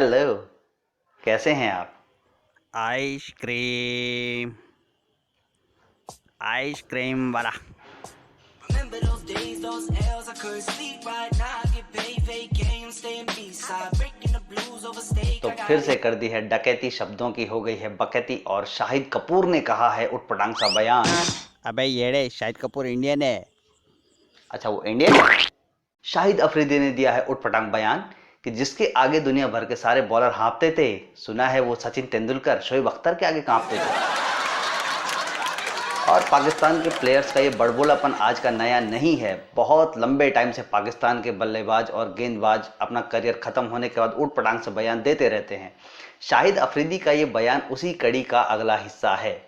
Hello. कैसे हैं आप? आइसक्रीम आइसक्रीम वाला। Remember those days, those L's, I couldn't sleep right now. I get paid, vacay, I'm staying B-side. Breaking the blues over steak, तो I फिर got से it. कर दी है डकैती, शब्दों की हो गई है बकैती और शाहिद कपूर ने कहा है उटपटांग सा बयान। अबे येड़े, शाहिद कपूर इंडियन है। अच्छा, वो इंडियन है। शाहिद अफरीदी ने दिया है उटपटांग बयान कि जिसके आगे दुनिया भर के सारे बॉलर हाँफते थे। सुना है वो सचिन तेंदुलकर, शोएब अख्तर के आगे कांपते थे। और पाकिस्तान के प्लेयर्स का ये बड़बोलापन आज का नया नहीं है। बहुत लंबे टाइम से पाकिस्तान के बल्लेबाज और गेंदबाज अपना करियर खत्म होने के बाद ऊट पटांग से बयान देते रहते हैं। शाहिद अफरीदी का ये बयान उसी कड़ी का अगला हिस्सा है।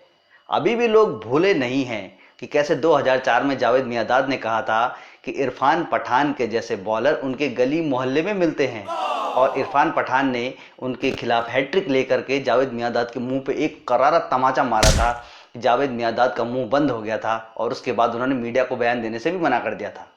अभी भी लोग भूले नहीं हैं कि कैसे 2004 में जावेद मियांदाद ने कहा था कि इरफान पठान के जैसे बॉलर उनके गली मोहल्ले में मिलते हैं। और इरफान पठान ने उनके खिलाफ हैट्रिक लेकर के जावेद मियांदाद के मुंह पे एक करारा तमाचा मारा था। जावेद मियांदाद का मुंह बंद हो गया था और उसके बाद उन्होंने मीडिया को बयान देने से भी मना कर दिया था।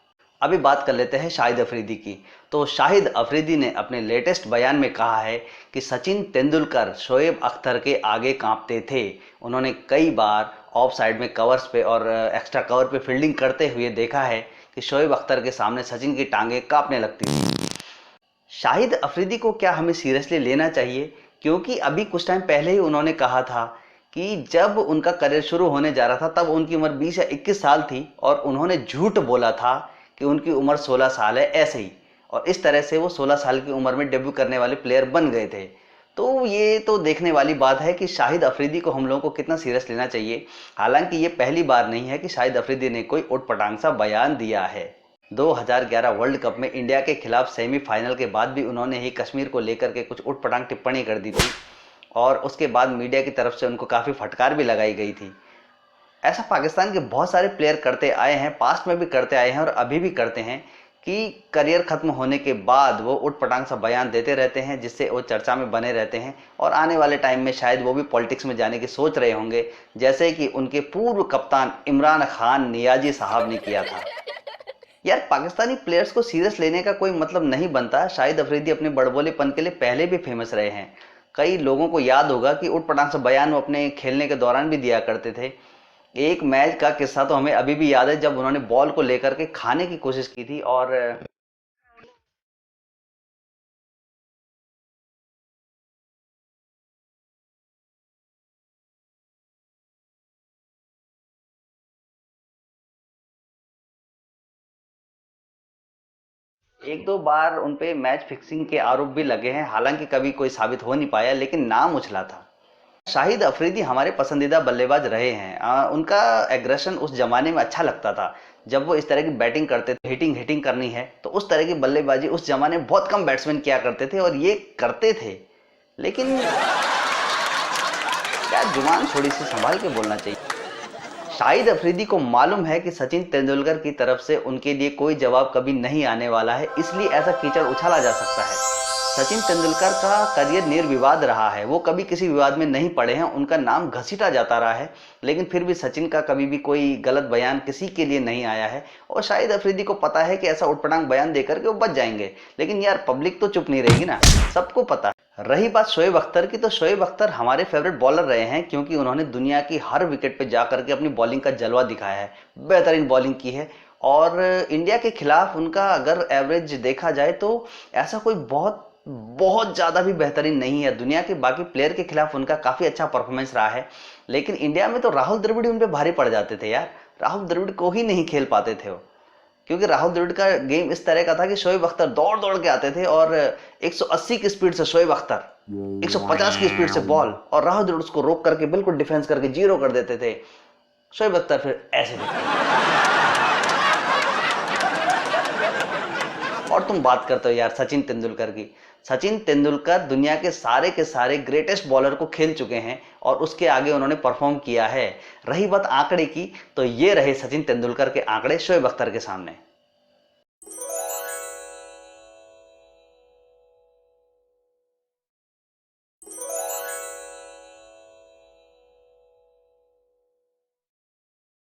अभी बात कर लेते हैं शाहिद अफरीदी की। तो शाहिद अफरीदी ने अपने लेटेस्ट बयान में कहा है कि सचिन तेंदुलकर शोएब अख्तर के आगे कांपते थे। उन्होंने कई बार ऑफ साइड में कवर्स पे और एक्स्ट्रा कवर पे फील्डिंग करते हुए देखा है कि शोएब अख्तर के सामने सचिन की टांगें कांपने लगती थी। शाहिद अफरीदी को क्या हमें सीरियसली लेना चाहिए? क्योंकि अभी कुछ टाइम पहले ही उन्होंने कहा था कि जब उनका करियर शुरू होने जा रहा था तब उनकी उम्र 20 या 21 साल थी और उन्होंने झूठ बोला था कि उनकी उम्र 16 साल है, ऐसे ही। और इस तरह से वो 16 साल की उम्र में डेब्यू करने वाले प्लेयर बन गए थे। तो ये तो देखने वाली बात है कि शाहिद अफरीदी को हम लोगों को कितना सीरियस लेना चाहिए। हालांकि ये पहली बार नहीं है कि शाहिद अफरीदी ने कोई उटपटांग सा बयान दिया है। 2011 वर्ल्ड कप में इंडिया के खिलाफ सेमीफाइनल के बाद भी उन्होंने ही कश्मीर को लेकर के कुछ उटपटांग टिप्पणी कर दी थी और उसके बाद मीडिया की तरफ से उनको काफ़ी फटकार भी लगाई गई थी। ऐसा पाकिस्तान के बहुत सारे प्लेयर करते आए हैं, पास्ट में भी करते आए हैं और अभी भी करते हैं कि करियर खत्म होने के बाद वो उटपटांग सा बयान देते रहते हैं जिससे वो चर्चा में बने रहते हैं। और आने वाले टाइम में शायद वो भी पॉलिटिक्स में जाने की सोच रहे होंगे, जैसे कि उनके पूर्व कप्तान इमरान खान नियाजी साहब ने किया था। यार, पाकिस्तानी प्लेयर्स को सीरियस लेने का कोई मतलब नहीं बनता। शाहिद अफरीदी अपने बड़बोलेपन के लिए पहले भी फेमस रहे हैं। कई लोगों को याद होगा कि उट पटांग से बयान वो अपने खेलने के दौरान भी दिया करते थे। एक मैच का किस्सा तो हमें अभी भी याद है जब उन्होंने बॉल को लेकर के खाने की कोशिश की थी और एक दो बार उनपे मैच फिक्सिंग के आरोप भी लगे हैं। हालांकि कभी कोई साबित हो नहीं पाया, लेकिन नाम उछला था। शाहिद अफरीदी हमारे पसंदीदा बल्लेबाज रहे हैं। उनका एग्रेशन उस जमाने में अच्छा लगता था जब वो इस तरह की बैटिंग करते थे। हिटिंग हिटिंग करनी है तो उस तरह की बल्लेबाजी उस जमाने में बहुत कम बैट्समैन किया करते थे और ये करते थे। लेकिन यार, जुबान थोड़ी सी संभाल के बोलना चाहिए। शाहिद अफरीदी को मालूम है कि सचिन तेंदुलकर की तरफ से उनके लिए कोई जवाब कभी नहीं आने वाला है, इसलिए ऐसा कीचड़ उछाला जा सकता है। सचिन तेंदुलकर का करियर निर्विवाद रहा है, वो कभी किसी विवाद में नहीं पड़े हैं, उनका नाम घसीटा जाता रहा है। लेकिन फिर भी सचिन का कभी भी कोई गलत बयान किसी के लिए नहीं आया है और शाहिद अफरीदी को पता है कि ऐसा उटपटांग बयान देकर के वो बच जाएंगे। लेकिन यार, पब्लिक तो चुप नहीं रहेगी ना, सबको पता है। रही बात शोएब अख्तर की, तो शोएब अख्तर हमारे फेवरेट बॉलर रहे हैं क्योंकि उन्होंने दुनिया की हर विकेट पे जाकर के अपनी बॉलिंग का जलवा दिखाया है, बेहतरीन बॉलिंग की है। और इंडिया के खिलाफ उनका अगर एवरेज देखा जाए तो ऐसा कोई बहुत बहुत ज़्यादा भी बेहतरीन नहीं है। दुनिया के बाकी प्लेयर के खिलाफ उनका काफ़ी अच्छा परफॉर्मेंस रहा है। लेकिन इंडिया में तो राहुल द्रविड़ उन पे भारी पड़ जाते थे यार। राहुल द्रविड़ को ही नहीं खेल पाते थे वो, क्योंकि राहुल द्रविड़ का गेम इस तरह का था कि शोएब अख्तर दौड़ दौड़ के आते थे और 180 की स्पीड से शोएब अख्तर, 150 की स्पीड से बॉल, और राहुल द्रविड़ उसको रोक करके बिल्कुल डिफेंस करके जीरो कर देते थे। शोएब अख्तर फिर ऐसे दिखते। और तुम बात करते हो यार सचिन तेंदुलकर की। सचिन तेंदुलकर दुनिया के सारे ग्रेटेस्ट बॉलर को खेल चुके हैं और उसके आगे उन्होंने परफॉर्म किया है। रही बात आंकड़े की, तो ये रहे सचिन तेंदुलकर के आंकड़े शोएब अख्तर के सामने।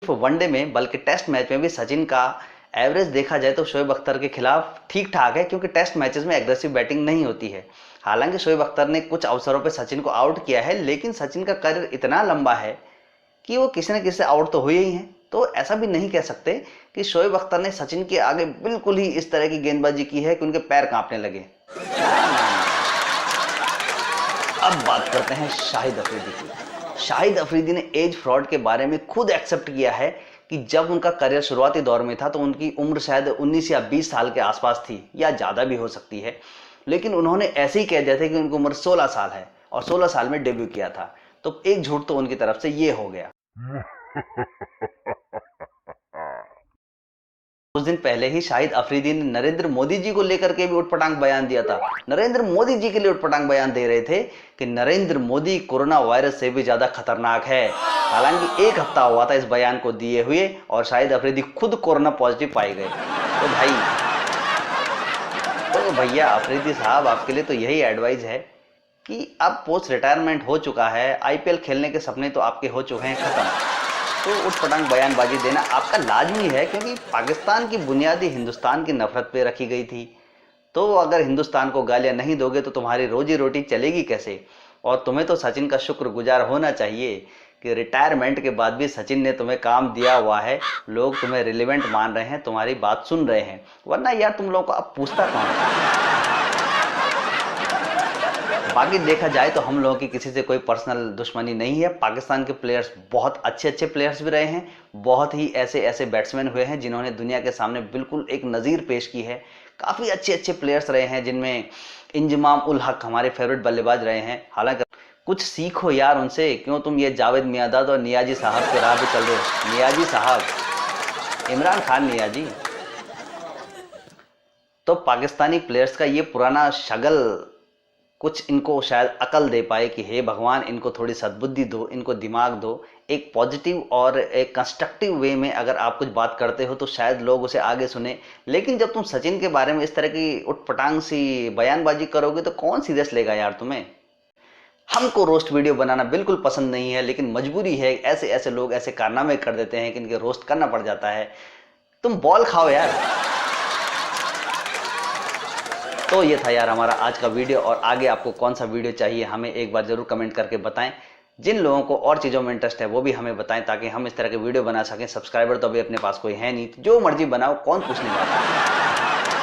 वनडे में बल्कि टेस्ट मैच में भी सचिन का एवरेज देखा जाए तो शोएब अख्तर के खिलाफ ठीक ठाक है, क्योंकि टेस्ट मैचेस में एग्रेसिव बैटिंग नहीं होती है। हालांकि शोएब अख्तर ने कुछ अवसरों पर सचिन को आउट किया है, लेकिन सचिन का करियर इतना लंबा है कि वो किसी न किसी से आउट तो हुए ही हैं। तो ऐसा भी नहीं कह सकते कि शोएब अख्तर ने सचिन के आगे बिल्कुल ही इस तरह की गेंदबाजी की है कि उनके पैर कांपने लगे। अब बात करते हैं शाहिद अफरीदी की। शाहिद अफरीदी ने एज फ्रॉड के बारे में खुद एक्सेप्ट किया है कि जब उनका करियर शुरुआती दौर में था तो उनकी उम्र शायद 19 या 20 साल के आसपास थी, या ज़्यादा भी हो सकती है, लेकिन उन्होंने ऐसे ही कह दिया था कि उनकी उम्र 16 साल है और 16 साल में डेब्यू किया था। तो एक झूठ तो उनकी तरफ से ये हो गया। कुछ दिन पहले ही शाहिद अफरीदी ने नरेंद्र मोदी जी को लेकर के भी उटपटांग बयान दिया था। नरेंद्र मोदी जी के लिए उटपटांग बयान दे रहे थे कि नरेंद्र मोदी कोरोना वायरस से भी ज्यादा खतरनाक है। हालांकि एक हफ्ता हुआ था इस बयान को दिए हुए और शाहिद अफरीदी खुद कोरोना पॉजिटिव पाए गए। तो भैया अफरीदी साहब, आपके लिए तो यही एडवाइस है कि अब पोस्ट रिटायरमेंट हो चुका है, आईपीएल खेलने के सपने तो आपके हो चुके हैं खत्म, तो उटपटांग बयानबाजी देना आपका लाजमी है, क्योंकि पाकिस्तान की बुनियादी हिंदुस्तान की नफरत पे रखी गई थी। तो अगर हिंदुस्तान को गालियां नहीं दोगे तो तुम्हारी रोजी रोटी चलेगी कैसे। और तुम्हें तो सचिन का शुक्रगुजार होना चाहिए कि रिटायरमेंट के बाद भी सचिन ने तुम्हें काम दिया हुआ है, लोग तुम्हें रिलेवेंट मान रहे हैं, तुम्हारी बात सुन रहे हैं, वरना यार तुम लोगों को अब पूछता कौन। बाकी देखा जाए तो हम लोगों की किसी से कोई पर्सनल दुश्मनी नहीं है। पाकिस्तान के प्लेयर्स बहुत अच्छे अच्छे प्लेयर्स भी रहे हैं, बहुत ही ऐसे ऐसे बैट्समैन हुए हैं जिन्होंने दुनिया के सामने बिल्कुल एक नज़ीर पेश की है। काफ़ी अच्छे अच्छे प्लेयर्स रहे हैं जिनमें इंजमाम उल हक हमारे फेवरेट बल्लेबाज रहे हैं। हालांकि कुछ सीखो यार उनसे, क्यों तुम ये जावेद मियांदाद और नियाजी साहब के राह पे चल रहे हो। नियाजी साहब, इमरान खान नियाजी। तो पाकिस्तानी प्लेयर्स का ये पुराना शगल कुछ इनको शायद अकल दे पाए कि हे भगवान, इनको थोड़ी सद्बुद्धि दो, इनको दिमाग दो। एक पॉजिटिव और एक कंस्ट्रक्टिव वे में अगर आप कुछ बात करते हो तो शायद लोग उसे आगे सुने। लेकिन जब तुम सचिन के बारे में इस तरह की उटपटांग सी बयानबाजी करोगे तो कौन सीरियस लेगा यार तुम्हें। हमको रोस्ट वीडियो बनाना बिल्कुल पसंद नहीं है, लेकिन मजबूरी है, ऐसे ऐसे लोग ऐसे कारनामे कर देते हैं कि इनके रोस्ट करना पड़ जाता है। तुम बॉल खाओ यार। तो ये था यार हमारा आज का वीडियो, और आगे आपको कौन सा वीडियो चाहिए हमें एक बार जरूर कमेंट करके बताएं। जिन लोगों को और चीज़ों में इंटरेस्ट है वो भी हमें बताएं, ताकि हम इस तरह के वीडियो बना सकें। सब्सक्राइबर तो अभी अपने पास कोई है नहीं, तो जो मर्जी बनाओ, कौन पूछने वाला है।